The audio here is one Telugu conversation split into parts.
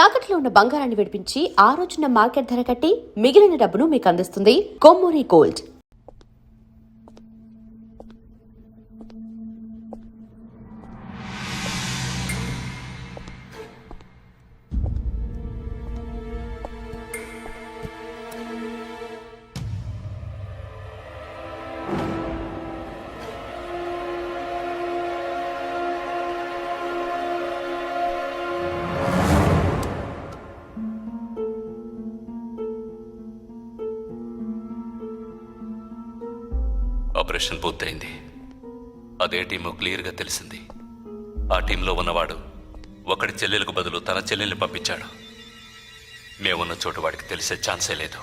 తాకట్లో ఉన్న బంగారాన్ని విడిపించి ఆ రోజున మార్కెట్ ధర కట్టి మిగిలిన డబ్బును మీకు అందిస్తుంది కొమ్మూరి గోల్డ్. ఆపరేషన్ పూర్తయింది. అదే టీము క్లియర్గా తెలిసింది. ఆ టీంలో ఉన్నవాడు ఒకడి చెల్లెలకు బదులు తన చెల్లెల్ని పంపించాడు. మేమున్న చోటు వాడికి తెలిసే ఛాన్సే లేదు.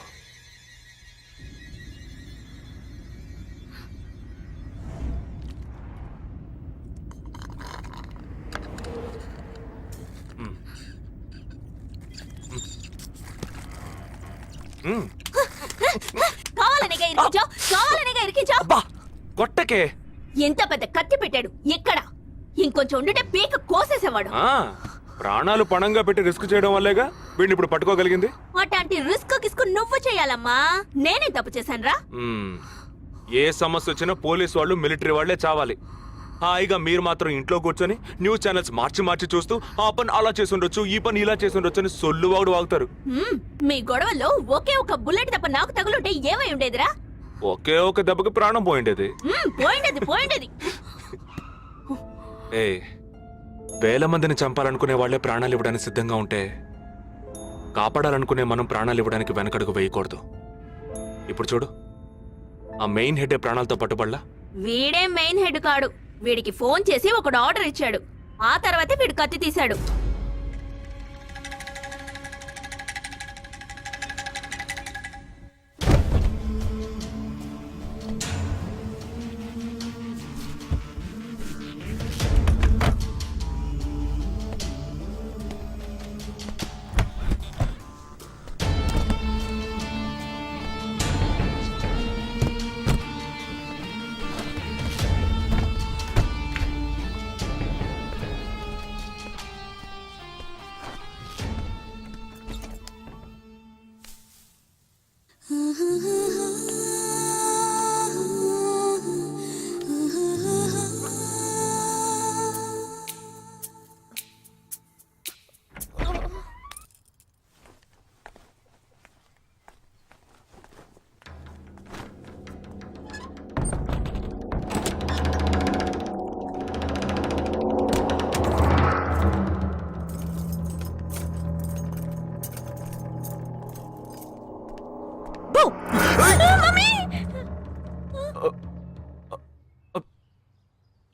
కొట్టకే ఎంత పెద్ద కత్తి పెట్టాడు. ఎక్కడ ఇంకొంచెం ఉంటే పీక కోసేసేవాడు. ప్రాణాలు పణంగా పెట్టి రిస్క్ చేయడం వల్లేగా వీడిని ఇప్పుడు పట్టుకోగలిగింది. అట్లాంటి రిస్క్ కిస్కు నువ్వు చేయాలమ్మా. నేనే తప్పు చేశానురా. ఏ సమస్య వచ్చినా పోలీసు వాళ్ళు మిలిటరీ వాళ్లే చావాలి. హాయిగా మీరు మాత్రం ఇంట్లో కూర్చొని న్యూస్ ఛానల్స్ మార్చి చూస్తూ ఆ పని అలా చేసి ఉండొచ్చు, ఈ పని ఇలా చేసి ఉండొచ్చు అని సొల్లు వాగుడు వాగుతారు. మీ గొడవల్లో ఒకే ఒక బుల్లెట్ తప్ప నాకు తగులుంటే ఏమై ఉండేదిరా? ఒకే ఒక దెబ్బకి ప్రాణం పోయిండేది. పోయిండేది. ఏ వేల మందిని చంపాలనుకునే వాళ్లే ప్రాణాలు ఇవ్వడానికి సిద్ధంగా ఉంటే కాపాడాలనుకునే మనం ప్రాణాలు ఇవ్వడానికి వెనకడుగు వేయకూడదు. ఇప్పుడు చూడు, ఆ మెయిన్ హెడ్ ప్రాణాలతో పట్టుబడలా. వీడే మెయిన్ హెడ్ కాడు. వీడికి ఫోన్ చేసి ఒకడు ఆర్డర్ ఇచ్చాడు. ఆ తర్వాతే వీడు కత్తి తీశాడు.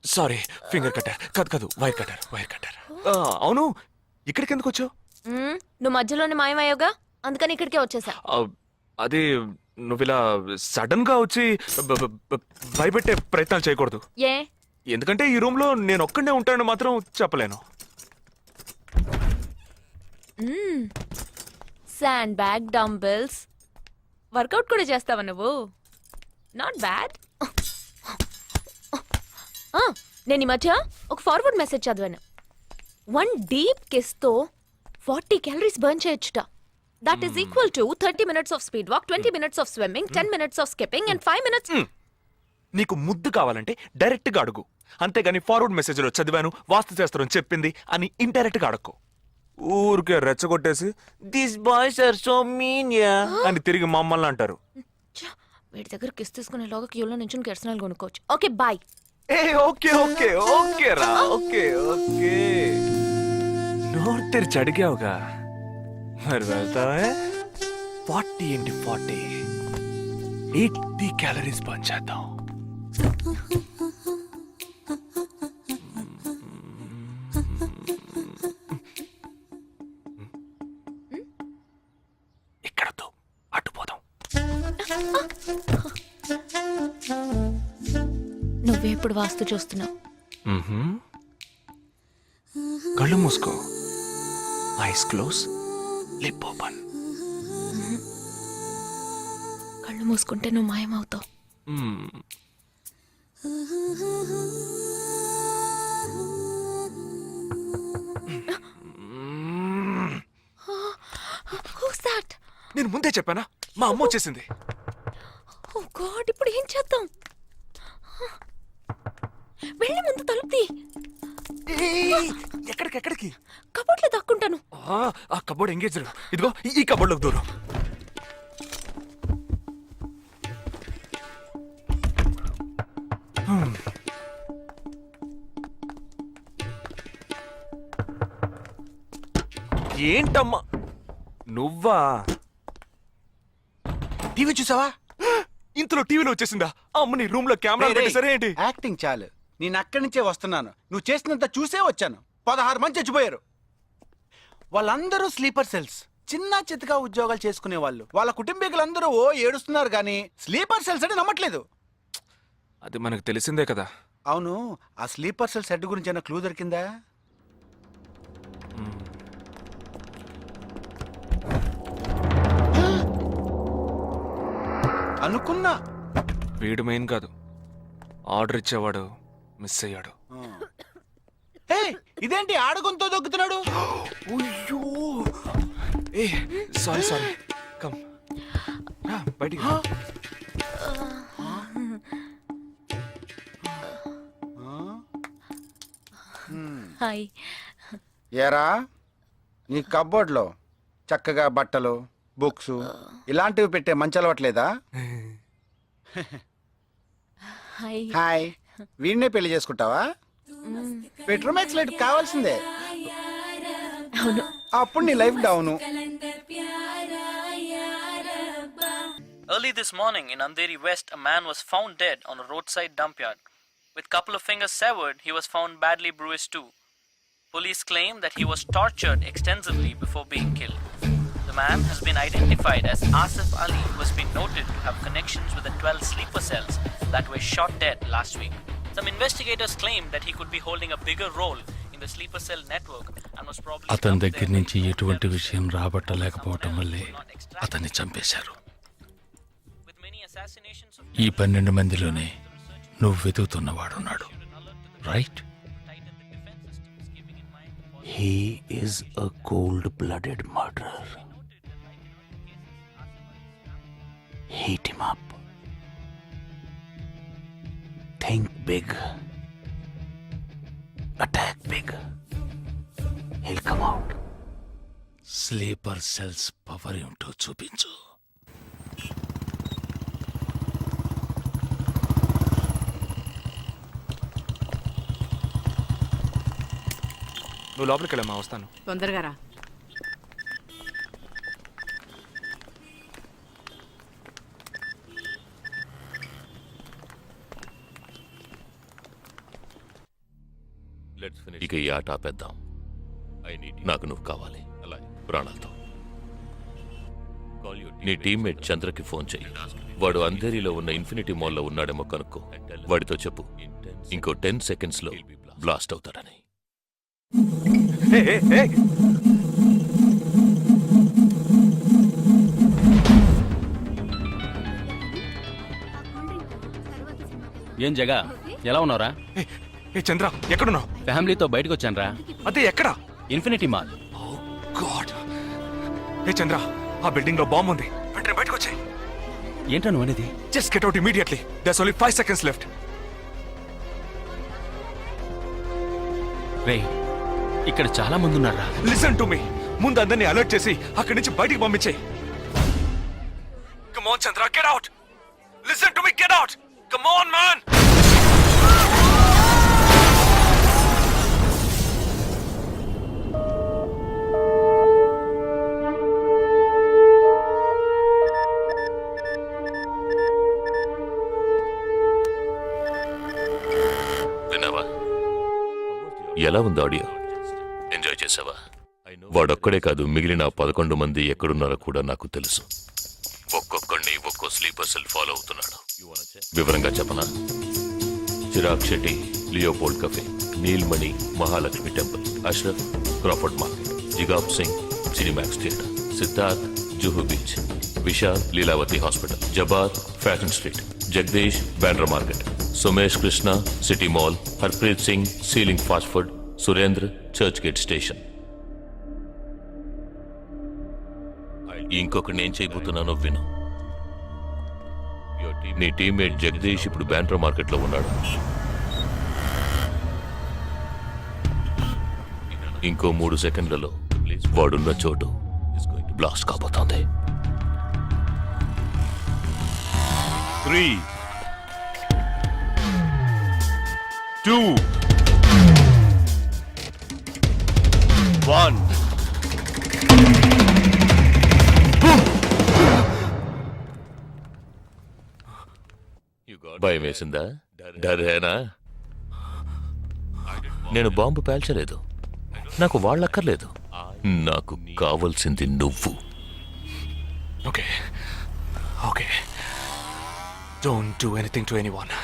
సారీ, ఫింగర్ కట్టర్ కాదు, వైర్ కట్టర్. అవును, ఇక్కడికి ఎందుకు వచ్చావు? నువ్వు మధ్యలోనే మాయమయ్యోగా, అందుకని ఇక్కడికే వచ్చేసా. అది నువ్విలా సడన్ గా వచ్చి భయపెట్టే ప్రయత్నాలు చేయకూడదు. ఎందుకంటే ఈ రూమ్ లో నేను ఒక్కడే ఉంటానని మాత్రం చెప్పలేను. శాండ్ బ్యాగ్, డంబెల్స్, వర్కౌట్ కూడా చేస్తావా నువ్వు? Not bad. నేను ఈ మధ్య ఒక ఫార్వర్డ్ మెసేజ్ చదివాను. 1 డీప్ కిస్ తో 40 క్యాలరీస్ బర్న్ చేయొచ్చుట. That is equal to 30 minutes of speed walk, 20 minutes of swimming, 10 minutes of skipping and 5 minutes. నీకు ముద్దు కావాలంటే డైరెక్ట్ గా అడుగు, అంతేగాని ఫార్వర్డ్ మెసేజ్ లో చదివాను, వాస్తు శాస్త్రం చెప్పింది అని ఇండైరెక్ట్ గా అడక్కు. ఊరికే రెచ్చగొట్టేసి this boys are so mean అని తిరిగి మమ్మల్ని అంటారు. వీడి దగ్గర కిస్ తీసుకునేలాగా క్యూలో నుంచి కెర్సనాలు కొనుక్కోవచ్చు. Okay bye. ఓకే రా, ఓకే. నోరు తెరిచి అడిగావుగా, మరి వెళ్తావా? 40 into 40 80 క్యాలరీస్ బర్న్ చేద్దాం. ఇక్కడతో అటుపోదాం. నువ్వే ఇప్పుడు వాస్తు చూస్తున్నావు. కళ్ళు మూసుకో, ఐస్ క్లోజ్, లిప్ ఓపెన్. కళ్ళు మూసుకుంటే నువ్వు మాయమవుతావు. Who's that? నేను ముందే చెప్పానా, మా అమ్మ వచ్చేసింది. ఓ గాడ్, ఇప్పుడు ఏం చేద్దాం? వెళ్ళి ముందు తలుపు తీ. ఏయ్, ఎక్కడికి? కబోర్డ్లో దాక్కుంటాను. ఆ కబోర్డ్ ఎంగేజ్. ఇదిగో ఈ కబోర్డ్లోకి దూరం. ఏంటమ్మా నువ్వా? టీవీ చూసావా? ఇంతలో టీవీలో వచ్చేసిందా? అమ్మని రూమ్ లో కెమెరా పెట్టేసరే ఏంటి? యాక్టింగ్ చాలు. నేను అక్కడి నుంచే వస్తున్నాను. నువ్వు చేసినంత చూసే వచ్చాను. 16 మంది చచ్చిపోయారు. వాళ్ళందరూ స్లీపర్ సెల్స్, చిన్న చితగా ఉద్యోగాలు చేసుకునే వాళ్ళు. వాళ్ళ కుటుంబీకులందరూ ఏడుస్తున్నారు కానీ స్లీపర్ సెల్స్ అని నమ్మట్లేదు. అది మనకు తెలిసిందే కదా. అవును, ఆ స్లీపర్ సెల్స్ హెడ్ గురించి ఏమైనా క్లూ దొరికిందా? అనుకున్నా. వీడు మెయిన్ కాదు, ఆర్డర్ ఇచ్చేవాడు మిస్ అయ్యాడు. హే, ఇదేంటి ఆడగొంతో దొక్కుతున్నాడు? అయ్యో, ఏ సారీ కమ్ బయటికి. హాయ్. ఏరా, నీ కబ్బోర్డ్లో చక్కగా బట్టలు, బుక్స్ ఇలాంటివి పెట్టే మంచి అలవాట్లేదా? హాయ్. హాయ్, వీడినే పెళ్లి చేసుకుంటావా? బెడ్రూమ్ ఎక్సలెంట్ కావాల్సిందే. అవును. అప్పుడు నీ life down. Early this morning in Andheri West, a man was found dead on a roadside dump yard. With couple of fingers severed, he was found badly bruised too. Police claim that he was tortured extensively before being killed. The man has been identified as Asif Ali, who has been noted to have connections with the 12 sleeper cells that were shot dead last week. Some investigators claim that he could be holding a bigger role in the sleeper cell network and was probably అతని దగ్గర నుంచి ఎటువంటి విషయం రాబట్టలేకపోవటం వల్లే అతన్ని చంపేశారు. with many assassinations of ఈ 12 మందిలోనే నువ్వు వెతుకుతున్నవాడున్నాడు, right? He is a cold blooded murderer. Heat him up. Think big. Attack big. He'll come out. Sleeper cells power ఏమిటో చూపించు. నువ్వు లోపలికి వెళ్ళమ్మా, వస్తాను. తొందరగా రా. ఇక ఈ ఆట ఆపేద్దాం. నాకు నువ్వు కావాలి ప్రాణాలతో. నీ టీమ్మేట్ చంద్రకి ఫోన్ చెయ్యి. వాడు అంధేరిలో ఉన్న ఇన్ఫినిటీ మాల్లో ఉన్నాడేమో కనుక్కో. వాడితో చెప్పు ఇంకో 10 seconds లో బ్లాస్ట్ అవుతాడని. ఏం జగా, ఎలా ఉన్నారా? ఏ చంద్ర, ఎక్కడున్నావు? ఫ్యామిలీతో బయటకు వచ్చానరా. అదే ఎక్కడ? Infinity mall. గాడ్. ఏ చంద్ర, ఆ బిల్డింగ్ లో బాంబు ఉంది. వెంటనే బయటకు వచ్చాయి. ఏంట్రా నువ్వు అనేది? Just get out immediately. There's only 5 seconds left. రే, ఇక్కడ చాలా మంది ఉన్నారా. Listen to me. ముందు అందరినీ అలర్ట్ చేసి అక్కడి నుంచి బయటికి పంపించేయి. Come on Chandra, get out. Listen to me, get out. Come on man. విన్నావా? ఎలా ఉంది ఆడియో? ఎంజాయ్ చేసావా? వాడొక్కడే కాదు, మిగిలిన 11 మంది ఎక్కడున్నారో కూడా నాకు తెలుసు. ఒక్కొక్కడిని ఒక్కో స్లీపర్ సెల్ ఫాలో అవుతున్నాడు. వివరంగా చెప్పనా? Chirag Shetty, Leopold cafe, Neelmani, Mahalakshmi temple, Ashraf, Crawford market, Jigab Singh, Cinemax theatre, Siddharth, Juhu beach, Vishal, Lilavati hospital, Jabar, fashion street, Jagdish, Bandra market, Sumesh Krishna, city mall, Harpreet Singh, ceiling fast food, Surendra, Churchgate station. ఇంకొకటి నేను చేయబోతున్నానో విను. నీ టీమ్మేట్ జగదీష్ ఇప్పుడు బ్యాండ్రా మార్కెట్లో ఉన్నాడు. ఇంకో 3 సెకండ్లలో వాడున్న చోటు బ్లాస్ట్ కాబోతోంది. 3, 2, 1. భయం వేసిందా? డరేనా? నేను బాంబు పేల్చలేదు. నాకు వాళ్ళక్కర్లేదు. నాకు కావలసింది నువ్వు. Okay okay, don't do anything to anyone.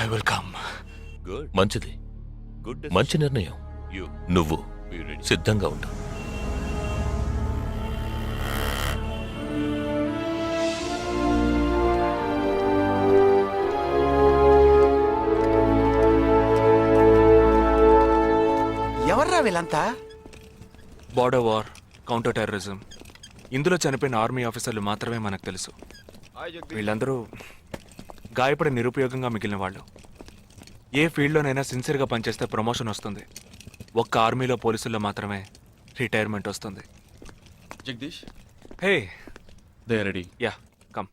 I will come. మంచిది, మంచి నిర్ణయం. నువ్వు సిద్ధంగా ఉండు. ఎవర్రా వీళ్ళంతా? బార్డర్ వార్, కౌంటర్ టెర్రరిజం, ఇందులో చనిపోయిన ఆర్మీ ఆఫీసర్లు మాత్రమే మనకు తెలుసు. వీళ్ళందరూ గాయపడి నిరుపయోగంగా మిగిలిన వాళ్ళు. ఏ ఫీల్డ్లోనైనా సిన్సియర్గా పనిచేస్తే ప్రమోషన్ వస్తుంది. ఒక్క ఆర్మీలో పోలీసుల్లో మాత్రమే రిటైర్మెంట్ వస్తుంది. Jagdish, hey, they ready. Yeah, come.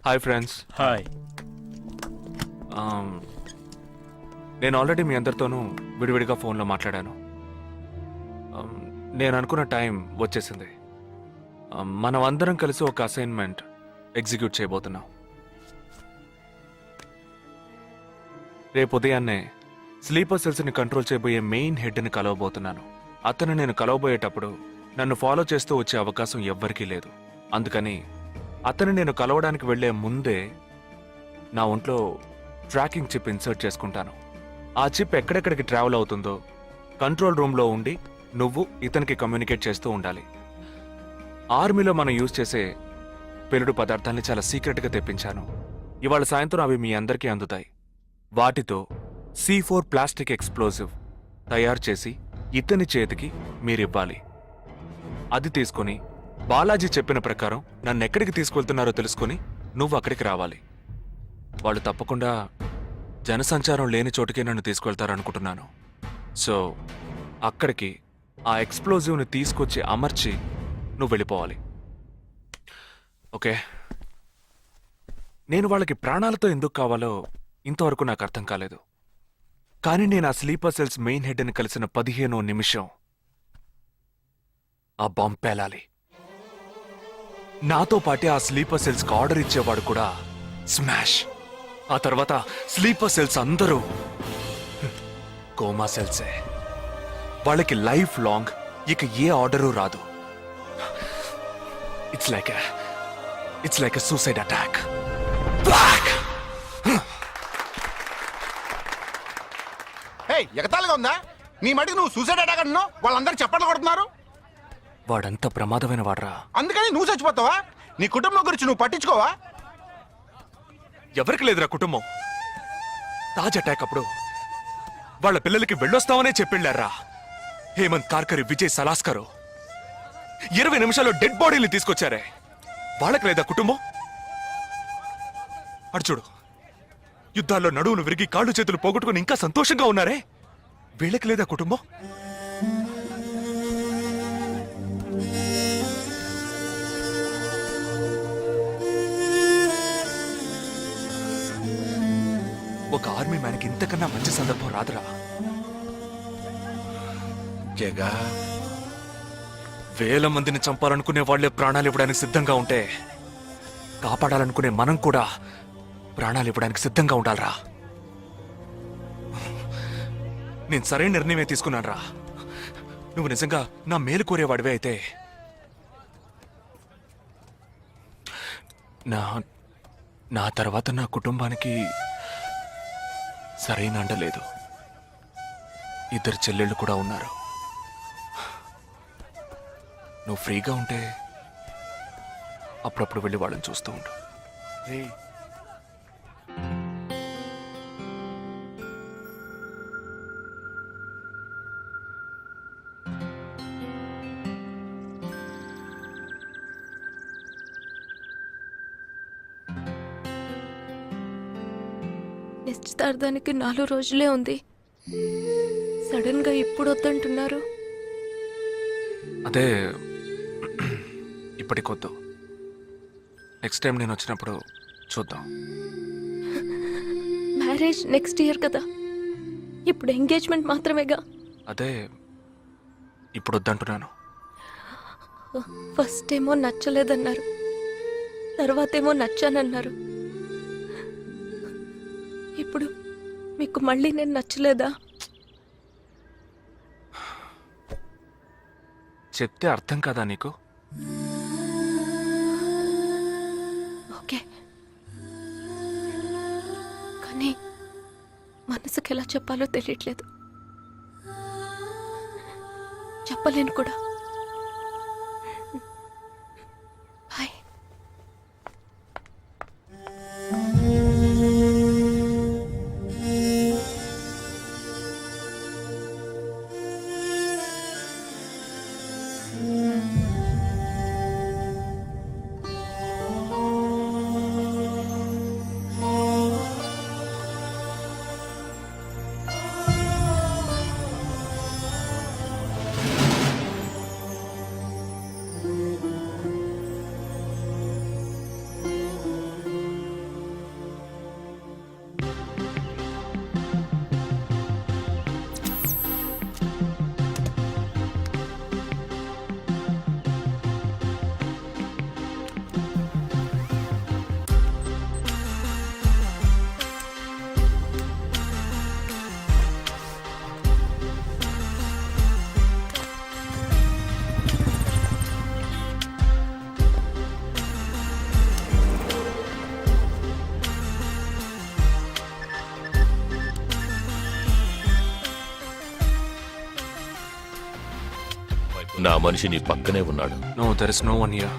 Hi friends. Hi. నేను ఆల్రెడీ మీ అందరితోనూ విడివిడిగా ఫోన్లో మాట్లాడాను. నేను అనుకున్న టైం వచ్చేసింది. మనం అందరం కలిసి ఒక అసైన్మెంట్ ఎగ్జిక్యూట్ చేయబోతున్నాం. రేపు ఉదయాన్నే స్లీపర్ సెల్స్ని కంట్రోల్ చేయబోయే మెయిన్ హెడ్ని కలవబోతున్నాను. అతను నేను కలవబోయేటప్పుడు నన్ను ఫాలో చేస్తూ వచ్చే అవకాశం ఎవ్వరికీ లేదు. అందుకని అతను నేను కలవడానికి వెళ్లే ముందే నా ఒంట్లో ట్రాకింగ్ చిప్ ఇన్సర్ట్ చేసుకుంటాను. ఆ చిప్ ఎక్కడెక్కడికి ట్రావెల్ అవుతుందో కంట్రోల్ రూమ్లో ఉండి నువ్వు ఇతనికి కమ్యూనికేట్ చేస్తూ ఉండాలి. ఆర్మీలో మనం యూజ్ చేసే పెలుడు పదార్థాల్ని చాలా సీక్రెట్గా తెప్పించాను. ఇవాళ సాయంత్రం అవి మీ అందరికీ అందుతాయి. వాటితో C4 ప్లాస్టిక్ ఎక్స్ప్లోజివ్ తయారు చేసి ఇతని చేతికి మీరివ్వాలి. అది తీసుకొని బాలాజీ చెప్పిన ప్రకారం నన్ను ఎక్కడికి తీసుకెళ్తున్నారో తెలుసుకొని నువ్వు అక్కడికి రావాలి. వాళ్ళు తప్పకుండా జనసంచారం లేని చోటుకే నన్ను తీసుకెళ్తారనుకుంటున్నాను. సో అక్కడికి ఆ ఎక్స్ప్లోజివ్ని తీసుకొచ్చి అమర్చి నువ్వు వెళ్ళిపోవాలి. ఓకే? నేను వాళ్ళకి ప్రాణాలతో ఎందుకు కావాలో ఇంతవరకు నాకు అర్థం కాలేదు. కానీ నేను ఆ స్లీపర్ సెల్స్ మెయిన్ హెడ్ని కలిసిన 15వ నిమిషం ఆ బాంబ్ పేలాలి. నాతో పాటే ఆ స్లీపర్ సెల్స్కి ఆర్డర్ ఇచ్చేవాడు కూడా స్మాష్. ఆ తర్వాత స్లీపర్ సెల్స్ అందరూ కోమా సెల్సే. వాళ్ళకి లైఫ్ లాంగ్ ఇక ఏ ఆర్డరు రాదు. It's like a suicide attack. Hey, ఎగతాళిగా ఉందా? నీ మటుకు నువ్వు సూసైడ్ అటాక్ అంటున్నావు, వాళ్ళందరూ చప్పట్లు కొడుతున్నారు. వాడంత ప్రమాదమైన వాడ్రా. అందుకని నువ్వు చచ్చిపోతావా? నీ కుటుంబం గురించి నువ్వు పట్టించుకోవా? ఎవరికి లేదురా కుటుంబం. తాజ్ అటాక్ అప్పుడు వాళ్ళ పిల్లలకి వెళ్ళొస్తామనే చెప్పిళ్ళారా. హేమంత్ కార్కరి, విజయ్ సలాస్కరు 20 నిమిషాల్లో డెడ్ బాడీని తీసుకొచ్చారే. వాళ్ళకి లేదా కుటుంబం? అడు చూడు, యుద్ధాల్లో నడువును విరిగి కాళ్ళు చేతులు పోగొట్టుకుని ఇంకా సంతోషంగా ఉన్నారే. వీళ్ళకి లేదా కుటుంబం? ఒక ఆర్మీ మ్యాన్కి ఇంతకన్నా మంచి సందర్భం రాదురా. జగా, వేల మందిని చంపాలనుకునే వాళ్లే ప్రాణాలు ఇవ్వడానికి సిద్ధంగా ఉంటే కాపాడాలనుకునే మనం కూడా ప్రాణాలు ఇవ్వడానికి సిద్ధంగా ఉండాలరా. నేను సరైన నిర్ణయమే తీసుకున్నాను రా. నువ్వు నిజంగా నా మేలు కోరేవాడివే అయితే నా తర్వాత నా కుటుంబానికి సరైన అండ లేదు. 2 చెల్లెళ్ళు కూడా ఉన్నారు. నువ్వు ఫ్రీగా ఉంటే అప్పుడప్పుడు వెళ్ళి వాళ్ళని చూస్తూ ఉండు. నిశ్చితార్థానికి 4 రోజులే ఉంది. సడన్ గా ఇప్పుడు వద్దంటున్నారు. అదే ఇప్పటికొద్దు, నెక్స్ట్ టైం నేను వచ్చినప్పుడు చూద్దాం. మ్యారేజ్ నెక్స్ట్ ఇయర్ కదా, ఇప్పుడు ఎంగేజ్మెంట్ మాత్రమేగా. అదే ఇప్పుడు వద్దంటున్నాను. ఫస్ట్ ఏమో నచ్చలేదన్నారు, తర్వాతేమో నచ్చానన్నారు. ఇప్పుడు మీకు మళ్ళీ నేను నచ్చలేదా? చెప్తే అర్థం కాదా నీకు? ఓకే, కానీ మనసుకి ఎలా చెప్పాలో తెలియట్లేదు. చెప్పలేను కూడా. బాయ్. నా మనిషి నీ పక్కనే ఉన్నాడు. No, there is no one here.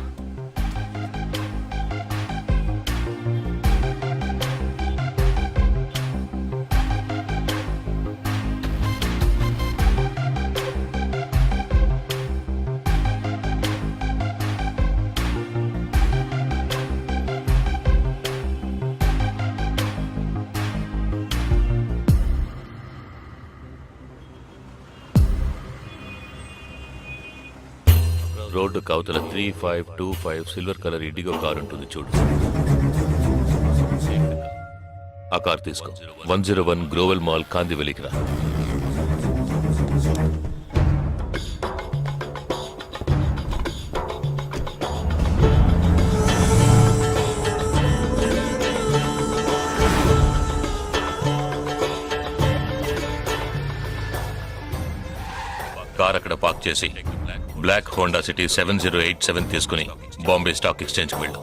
Road కవతల 3525 సిల్వర్ కలర్ ఇండిగో కార్ ఉంటుంది చూడు. ఆ కార్ తీసుకో. 101 గ్రోవెల్ మాల్ కాందివెలికి రా. కార్ అక్కడ పార్క్ చేసి బ్లాక్ హోండా సిటీ 7087 తీసుకుని బాంబే స్టాక్ ఎక్స్చేంజ్కి వెళ్ళు.